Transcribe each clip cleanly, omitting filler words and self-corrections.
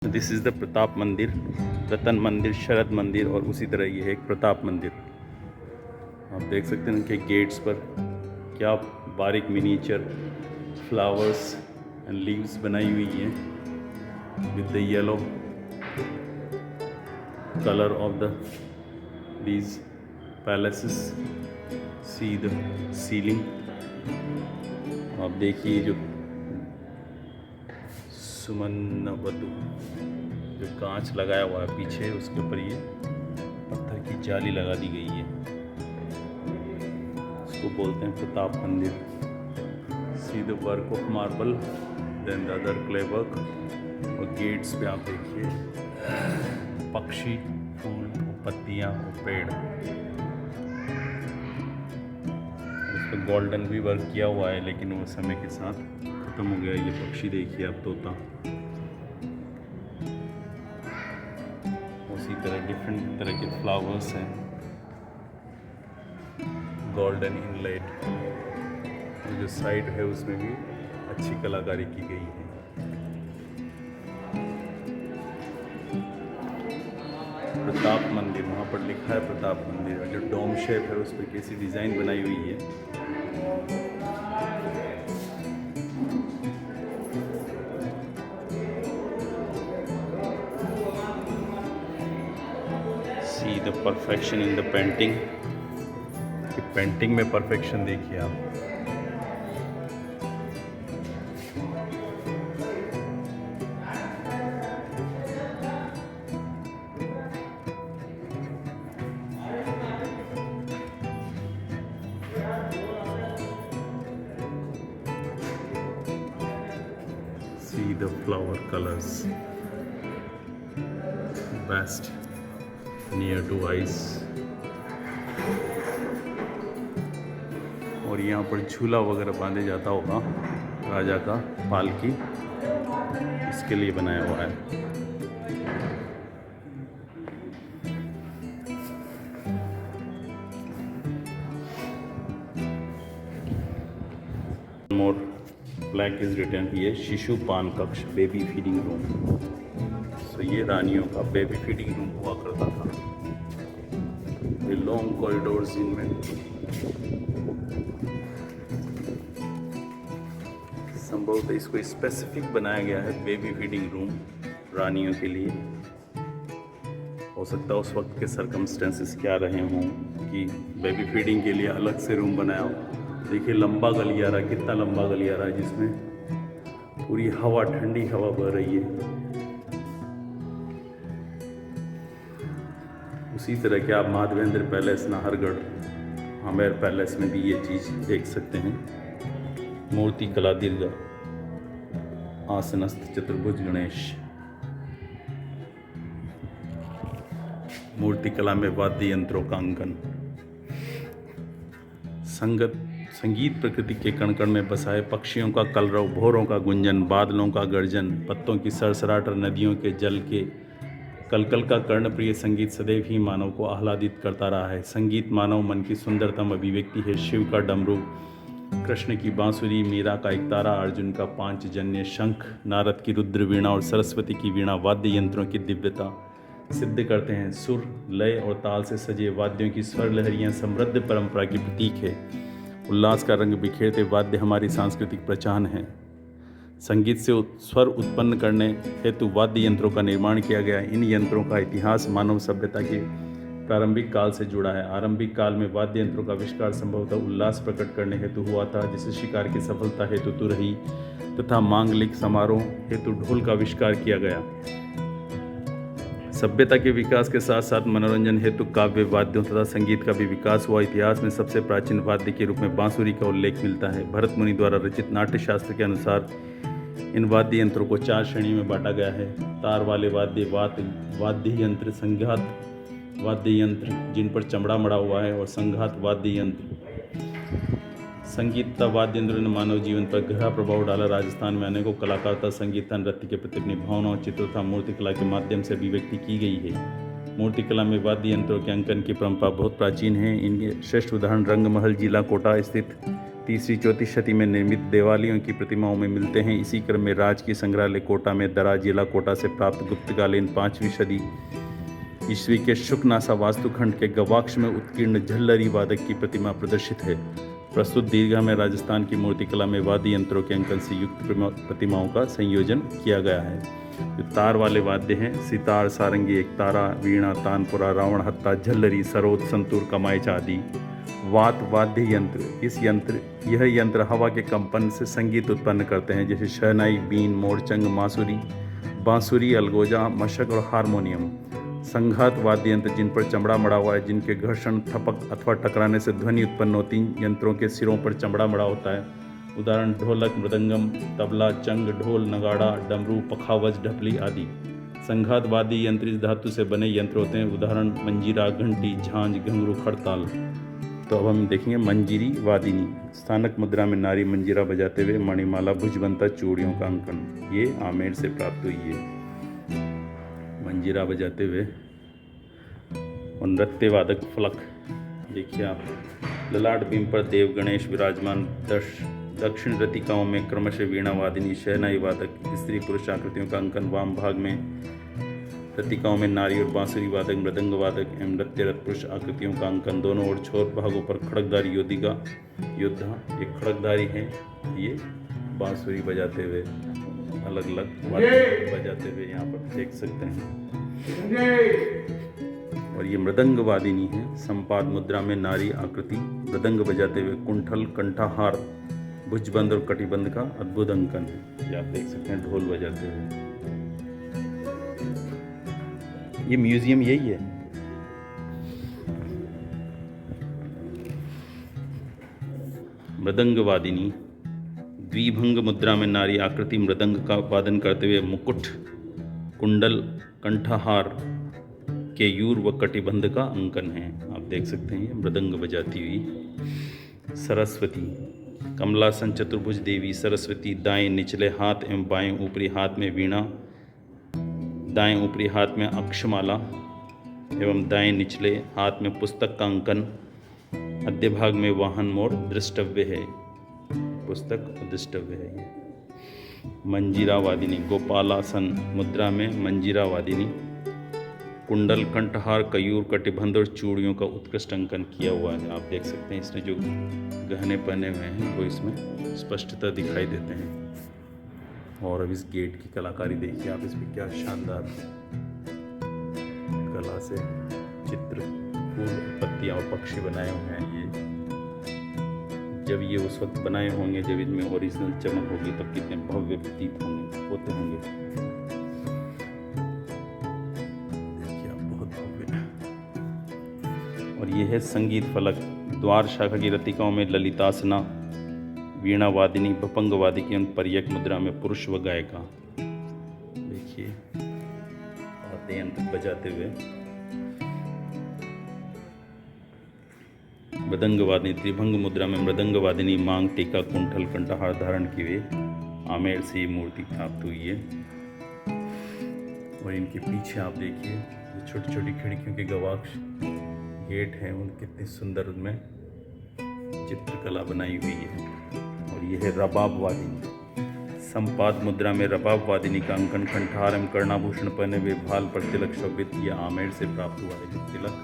This is the Pratap मंदिर, रतन मंदिर, शरद मंदिर और उसी तरह ये है एक प्रताप मंदिर। आप देख सकते हैं कि गेट्स पर क्या बारीक मिनीचर फ्लावर्स एंड लीव्स बनाई हुई हैं with the yellow colour of the these palaces। See the ceiling आप देखिए, जो सुमन वधु जो कांच लगाया हुआ है पीछे, उसके ऊपर ये पत्थर की जाली लगा दी गई है। इसको बोलते हैं Pratap Mandir. See the work of marble, then the other clay work. और गेट्स पे आप देखिए पक्षी, फूल, पत्तियाँ और पेड़। उस पर गोल्डन भी वर्क किया हुआ है, लेकिन वो समय के साथ खत्म हो गया। ये पक्षी देखिए आप, तोता। उसी तरह डिफरेंट तरह के फ्लावर्स हैं, गोल्डन इनलेट। जो साइड है उसमें भी अच्छी कलाकारी की गई है। प्रताप मंदिर, वहाँ पर लिखा है प्रताप मंदिर। और जो डोम शेप है उस पर कैसी डिज़ाइन बनाई हुई है। See the perfection in the painting. कि पेंटिंग में परफेक्शन देखिए आप। See the flower colors, best near to eyes। और यहाँ पर झूला वगैरह बांधे जाता होगा राजा का, पालकी, इसके लिए बनाया हुआ है। More black is return here, शिशुपान कक्ष, बेबी फीडिंग रूम। सो ये रानियों का बेबी फीडिंग रूम हुआ करता था। ये लॉन्ग कॉरिडोर्स इनमें। संभवतः इसको स्पेसिफिक बनाया गया है बेबी फीडिंग रूम रानियों के लिए। हो सकता है उस वक्त के सर्कमस्टेंसेस क्या रहे हों कि बेबी फीडिंग के लिए अलग से रूम बनाया हो। देखिए लंबा गलियारा, कितना लंबा गलियारा है, जिसमें पूरी हवा, ठंडी हवा बह रही है। उसी तरह के आप माधवेंद्र पैलेस, नाहरगढ़, आमेर पैलेस में भी ये चीज़ देख सकते हैं। मूर्ति कला दीर्घ, आसनस्थ चतुर्भुज गणेश। मूर्ति कला में वाद्य यंत्रों का अंकन। संगीत प्रकृति के कण कण में बसाए, पक्षियों का कलरव, भौरों का गुंजन, बादलों का गर्जन, पत्तों की सरसराट और नदियों के जल के कलकल का कर्णप्रिय संगीत सदैव ही मानव को आह्लादित करता रहा है। संगीत मानव मन की सुंदरतम अभिव्यक्ति है। शिव का डमरू, कृष्ण की बांसुरी, मीरा का एक तारा, अर्जुन का पांचजन्य शंख, नारद की रुद्र वीणा और सरस्वती की वीणा वाद्य यंत्रों की दिव्यता सिद्ध करते हैं। सुर, लय और ताल से सजे वाद्यों की स्वर लहरियाँ समृद्ध परंपरा की प्रतीक है। उल्लास का रंग बिखेरते वाद्य हमारी सांस्कृतिक पहचान है। संगीत से स्वर उत्पन्न करने हेतु वाद्य यंत्रों का निर्माण किया गया। इन यंत्रों का इतिहास मानव सभ्यता के प्रारंभिक काल से जुड़ा है। आरंभिक काल में वाद्य यंत्रों का आविष्कार संभवतः उल्लास प्रकट करने हेतु हुआ था, जिसे शिकार की सफलता हेतु तुरही तथा मांगलिक समारोह हेतु ढोल का आविष्कार किया गया। सभ्यता के विकास के साथ साथ मनोरंजन हेतु काव्य वाद्यों तथा संगीत का भी विकास हुआ। इतिहास में सबसे प्राचीन वाद्य के रूप में बांसुरी का उल्लेख मिलता है। भरत मुनि द्वारा रचित नाट्य शास्त्र के अनुसार इन वाद्य यंत्रों को 4 श्रेणी में बांटा गया है। तार वाले वाद्य यंत्र, संघात वाद्य यंत्र जिन पर चमड़ा मड़ा हुआ है, और संघात वाद्य यंत्र। संगीत वाद्य यंत्रों ने मानव जीवन पर गहरा प्रभाव डाला। राजस्थान में अनेकों कलाकार तथा संगीत नृत्य के प्रति अपनी भावनाओं, चित्रों तथा मूर्तिकला के माध्यम से अभिव्यक्ति की गई है। मूर्तिकला में वाद्य यंत्रों के अंकन की परंपरा बहुत प्राचीन है। इनके श्रेष्ठ उदाहरण रंगमहल, जिला कोटा स्थित तीसरी चौथी शती में निर्मित देवालयों की प्रतिमाओं में मिलते हैं। इसी क्रम में राजकीय संग्रहालय कोटा में दरा जिला कोटा से प्राप्त गुप्तकालीन 5वीं सदी ईस्वी के शुकनासा वास्तुखंड के गवाक्ष में उत्कीर्ण झल्लरी वादक की प्रतिमा प्रदर्शित है। प्रस्तुत दीर्घा में राजस्थान की मूर्तिकला में वाद्य यंत्रों के अंकन से युक्त प्रतिमाओं का संयोजन किया गया है। जो तार वाले वाद्य हैं, सितार, सारंगी, एकतारा, वीणा, तानपुरा, रावण हत्ता, झल्लरी, सरोद, संतूर, कमाइच आदि वात वाद्य यंत्र यह यंत्र हवा के कंपन से संगीत उत्पन्न करते हैं, जैसे शहनाई, बीन, मोरचंग, बांसुरी, अलगोजा, मशक और हारमोनियम। संघात वाद्य यंत्र जिन पर चमड़ा मड़ा हुआ है, जिनके घर्षण, थपक अथवा टकराने से ध्वनि उत्पन्न होती, यंत्रों के सिरों पर चमड़ा मड़ा होता है। उदाहरण ढोलक, मृदंगम, तबला, चंग, ढोल, नगाड़ा, डमरू, पखावज, ढपली आदि। संघात वाद्य यंत्र इस धातु से बने यंत्र होते हैं। उदाहरण मंजीरा, घंटी, झांझ, घुंघरू, खड़ताल। तो अब हम देखेंगे मंजीरी वादिनी। स्थानक मुद्रा में नारी मंजीरा बजाते हुए मणिमाला, भुजबंता, चूड़ियों का अंकन, ये आमेर से प्राप्त हुई है। मंजीरा बजाते हुए और नृत्य वादक फलक देखिए आप। ललाट बीम पर देव गणेश विराजमान। दक्षिण रतिकाओं में क्रमशः वीणा वादिनी, शहनाई वादक, स्त्री पुरुष आकृतियों का अंकन। वाम भाग में रतिकाओं में नारी और बांसुरी वादक, मृदंग वादक एवं नृत्यरत पुरुष आकृतियों का अंकन। दोनों ओर छोर भागों पर खड़गधारी योद्धा, ये खड़गधारी हैं, ये बांसुरी बजाते हुए अलग अलग वाद्य बजाते हुए यहाँ पर देख सकते हैं। और ये मृदंग वादिनी है। संपाद मुद्रा में नारी आकृति मृदंग बजाते हुए कुंठल, कंठाहार, भुजबंद और कटिबंध का अद्भुत अंकन है, ये आप देख सकते हैं ढोल बजाते हुए। ये म्यूजियम यही है। मृदंग वादिनी द्विभंग मुद्रा में नारी आकृति मृदंग का वादन करते हुए मुकुट, कुंडल, कंठहार, केयूर व कटिबंध का अंकन है, आप देख सकते हैं ये मृदंग बजाती हुई। सरस्वती कमलासन चतुर्भुज देवी सरस्वती दाएं निचले हाथ एवं बाएं ऊपरी हाथ में वीणा, दाएं ऊपरी हाथ में अक्षमाला एवं दाएं निचले हाथ में पुस्तक का अंकन। मध्य भाग में वाहन मोर दृष्टव्य है, पुस्तक दृष्टव्य है ये। मंजीरा वादिनी गोपालासन मुद्रा में मंजीरा वादिनी कुंडल, कंठहार, कयूर, कटिबंध और चूड़ियों का उत्कृष्ट अंकन किया हुआ है, आप देख सकते हैं। इसने जो गहने पहने हुए हैं वो इसमें स्पष्टता दिखाई देते हैं। और अब इस गेट की कलाकारी देखिए आप, इसमें क्या शानदार कला से चित्र, फूल, पत्तियां और पक्षी बनाए हुए हैं। ये जब ये उस वक्त बनाए होंगे जब इनमें ओरिजिनल चमक होगी, तब कितने भव्य प्रतीत होते होंगे। देखिए आप, बहुत भव्य। और ये है संगीत फलक। द्वार शाखा की रतिकाओं में ललितासना, वीणा वादिनी, भपंग वादिकी एवं पर्यक मुद्रा में पुरुष व गायिका। देखिए वाद्य यंत्र बजाते हुए। मृदंग वादिनी त्रिभंग मुद्रा में मृदंग वादिनी मांग, टीका, कुंठल, कंठहार धारण किए आमेर से ये मूर्ति प्राप्त हुई है। और इनके पीछे आप देखिए जो छोटी छोटी खिड़कियों के गवाक्ष गेट हैं, उन कितनी सुंदर उनमें चित्रकला बनाई हुई है। और ये है रबाब वादिनी। संपाद मुद्रा में रबाब वादिनी का अंकन। कंठार एवं कर्णाभूषण पहने हुए, भाल पर तिलक शोभित, यह आमेर से प्राप्त हुआ है। जो तिलक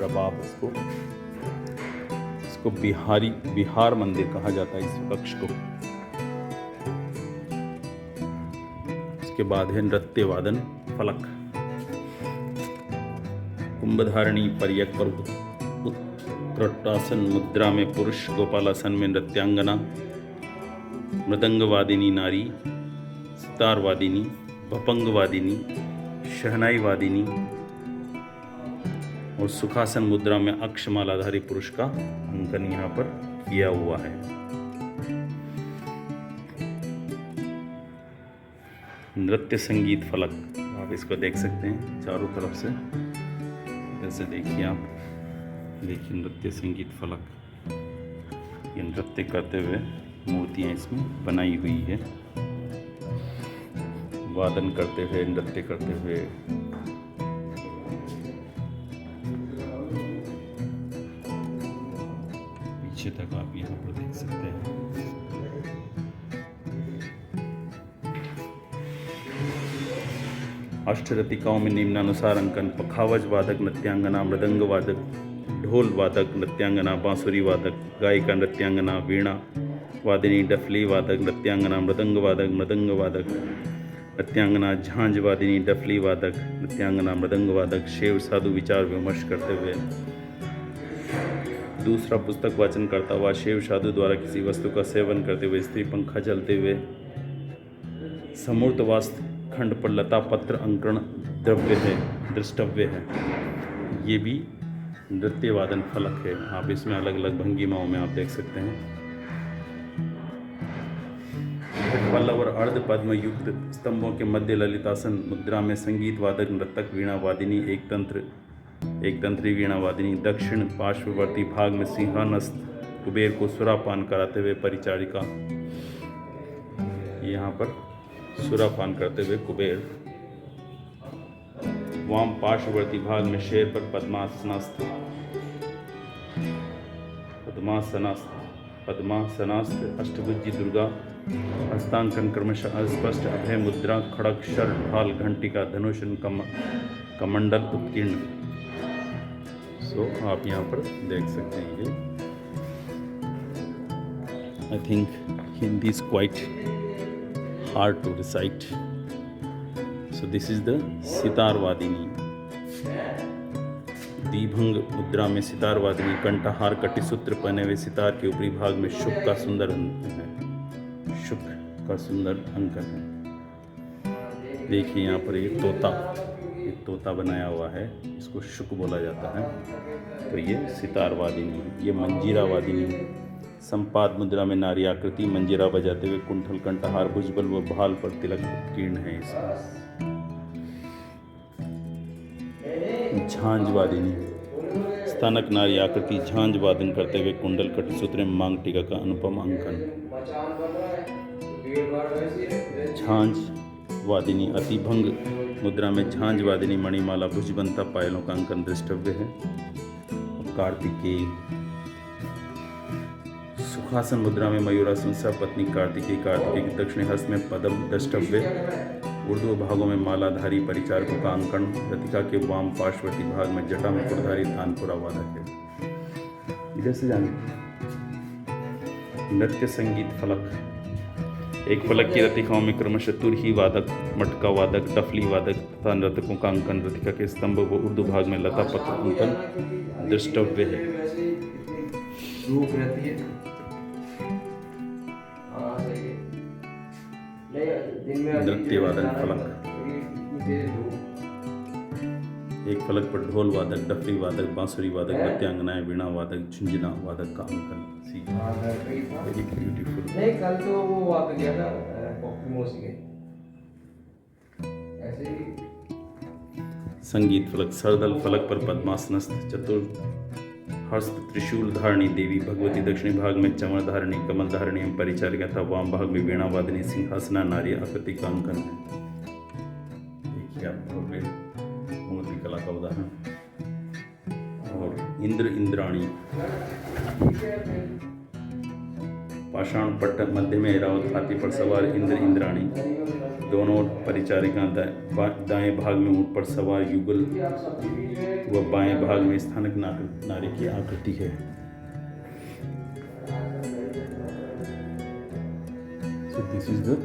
रबाब, इसको बिहार मंदिर कहा जाता है इस कक्ष को। इसके बाद है नृत्य वादन फलक। कुंभधारणी पर्यक पर उत्कृष्टासन मुद्रा में पुरुष, गोपालासन में नृत्यांगना, मृदंग वादिनी नारी, सितार वादिनी, भपंग वादिनी, शहनाई वादिनी और सुखासन मुद्रा में अक्षमालाधारी पुरुष का अंकन यहाँ पर किया हुआ है। नृत्य संगीत फलक, आप इसको देख सकते हैं चारों तरफ से, जैसे देखिए आप, देखिए नृत्य संगीत फलक, ये नृत्य करते हुए मूर्तियाँ इसमें बनाई हुई है। वादन करते हुए, नृत्य करते हुए पीछे तक आप यहाँ पर देख सकते हैं। अष्टरतिकाओं में निम्नानुसार अंकन: पखावज वादक, नृत्यांगना, मृदंग वादक, ढोल वादक, नृत्यांगना, बांसुरी वादक, गायिका, नृत्यांगना, वीणा वादिनी, डफली वादक, नृत्यांगना, मृदंग वादक, नृत्यांगना, झांझ वादिनी, डफली वादक, नृत्यांगना, मृदंग वादक। शैव साधु विचार विमर्श करते हुए। दूसरा, पुस्तक वाचन करता हुआ शैव साधु द्वारा किसी वस्तु का सेवन करते हुए, स्त्री पंखा चलते हुए, समूर्त वास्तु खंड पर लता पत्र अंकन दृष्टव्य है। ये भी नृत्य वादन फलक है। आप इसमें अलग अलग भंगिमाओं में आप देख सकते हैं। पल्लव और अर्ध पद्म युक्त स्तंभों के मध्य ललितासन मुद्रा में संगीत वादक, नर्तक, वीणा वादिनी, एक तंत्री वीणा वादिनी। दक्षिण पार्श्ववर्ती भाग में सिंहासनस्थ कुबेर को सुरापान कराते हुए परिचारिका, यहाँ पर सुरापान करते हुए कुबेर। वाम पार्श्ववर्ती भाग में शेर पर पद्मासनास्थ अष्टभुजी दुर्गा। हस्तांकन क्रमशः अस्पष्ट अभय मुद्रा, खड़ग, शर, ढाल, घंटिका, धनुष, कमंडल उत्कीर्ण। सो आप यहाँ पर देख सकते हैं। ये I think Hindi is quite hard to recite. So this is the sitar वादिनी। दीभंग मुद्रा में सितार वादिनी कंठहार कटिसूत्र पहने हुए सितार के ऊपरी भाग में शुक का सुंदर अंकन है। देखिए यहाँ पर एक तोता बनाया हुआ है, इसको शुक बोला जाता है। तो ये सितार वादिनी है। ये मंजीरा वादिनी है। संपाद मुद्रा में नारी आकृति मंजीरा बजाते हुए कुंठल, कंठहार, भुजबल व भाल पर तिलक उत्कीर्ण है। झांझ वादिनी स्थानक नारी आकृति झांझ वादन करते हुए कुंडल, कटिसूत्र में मांग टीका का अनुपम अंकन। झांझ वादिनी अतिभंग मुद्रा में झांझ वादिनी मणिमाला, भुजबंता, पायलों का अंकन दृष्टव्य है। कार्तिकेय सुखासन मुद्रा में मयूरासन पत्नी कार्तिकेय के दक्षिणी हस्त में पद्म दृष्टव्य। उर्दू भागों में मालाधारी परिचारकों का अंकन। रतिका के वाम पार्श्ववर्ती भाग में जटा मुकुटधारी तानपुरा वादक है। इधर से जाने नृत्य संगीत फलक। एक फलक की रतिकाओं में क्रमशः तुरही वादक, मटका वादक, डफली वादक तथा नर्तकों का अंकन। रतिका के स्तंभ व उर्दू भाग में लता पत्र अंकन दृष्टव्य है। नृत्य वादन फलक। एक फलक पर ढोल वादक, डफली वादक, बांसुरी वादक, नृत्यांगनाएं, वीणा वादक, झुंझुना वादक का अंकन। Very beautiful. नहीं, कल तो वो वादक गया था मौसी के ऐसे ही। संगीत फलक। सरदल फलक पर पद्मासनस्थ चतुर्हस्त त्रिशूल धारणी देवी भगवती, दक्षिणी भाग में चमर धारणी, कमल धारणी एवं परिचारिका था। वाम भाग में वीणा वादिनी सिंहासना नारी आकृति का अंकन है। देखिए आप भव्य मूर्ति कला का उदाहरण। और इंद्र इंद्राणी पाषाण पट्ट मध्य में ऐरावत हाथी पर सवार इंद्र इंद्राणी, दोनों परिचारिका दाएं भाग में ऊंट पर सवार युगल व बाएं भाग में स्थानक नारी की आकृति है। So this is the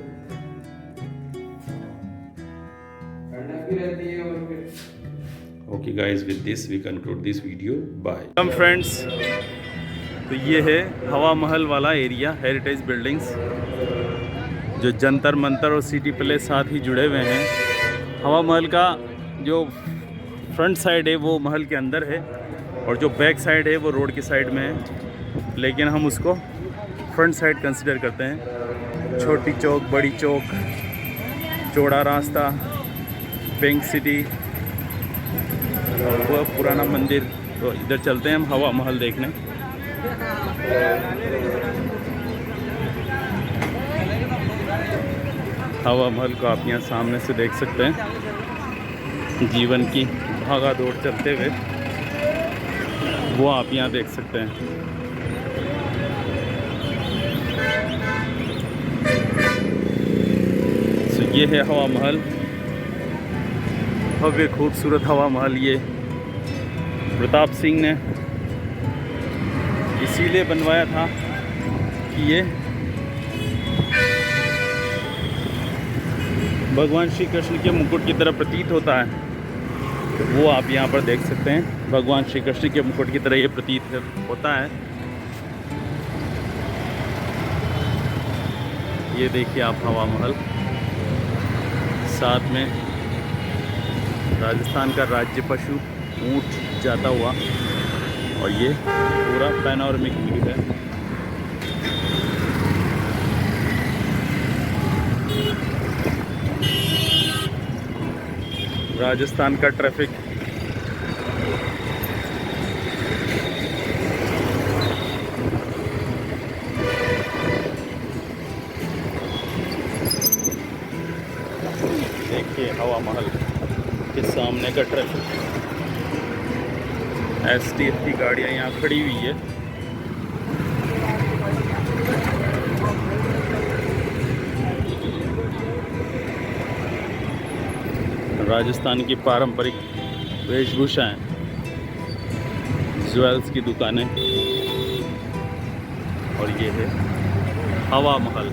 okay guys, with this we conclude this video. Bye. Welcome friends. तो ये है हवा महल वाला एरिया, हेरिटेज बिल्डिंग्स जो जंतर मंतर और सिटी पैलेस साथ ही जुड़े हुए हैं। हवा महल का जो फ्रंट साइड है वो महल के अंदर है और जो बैक साइड है वो रोड की साइड में है, लेकिन हम उसको फ्रंट साइड कंसिडर करते हैं। छोटी चौक, बड़ी चौक, चौड़ा रास्ता, बैंक सिटी और वह पुराना मंदिर। तो इधर चलते हैं हम हवा महल देखने। हवा महल को आप यहाँ सामने से देख सकते हैं। जीवन की भागा दौड़ चलते हुए वो आप यहाँ देख सकते हैं। ये है हवा महल, भव्य खूबसूरत हवा महल। ये प्रताप सिंह ने इसीलिए बनवाया था कि ये भगवान श्री कृष्ण के मुकुट की तरह प्रतीत होता है। वो आप यहाँ पर देख सकते हैं, भगवान श्री कृष्ण के मुकुट की तरह ये प्रतीत होता है। ये देखिए आप हवा महल, साथ में राजस्थान का राज्य पशु ऊंट जाता हुआ, और ये पूरा पैनोरमिक व्यू है। राजस्थान का ट्रैफिक देखिए हवा महल के सामने का ट्रैफिक। STF की गाड़ियाँ यहाँ खड़ी हुई है। राजस्थान की पारंपरिक वेशभूषाएं, ज्वेल्स की दुकानें, और ये है हवा महल।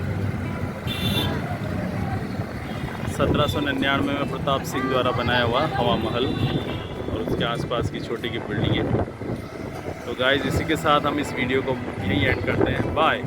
1799 में प्रताप सिंह द्वारा बनाया हुआ हवा महल, और उसके आसपास की छोटी की बिल्डिंग है। तो गाइस, इसी के साथ हम इस वीडियो को यहीं एंड करते हैं। बाय।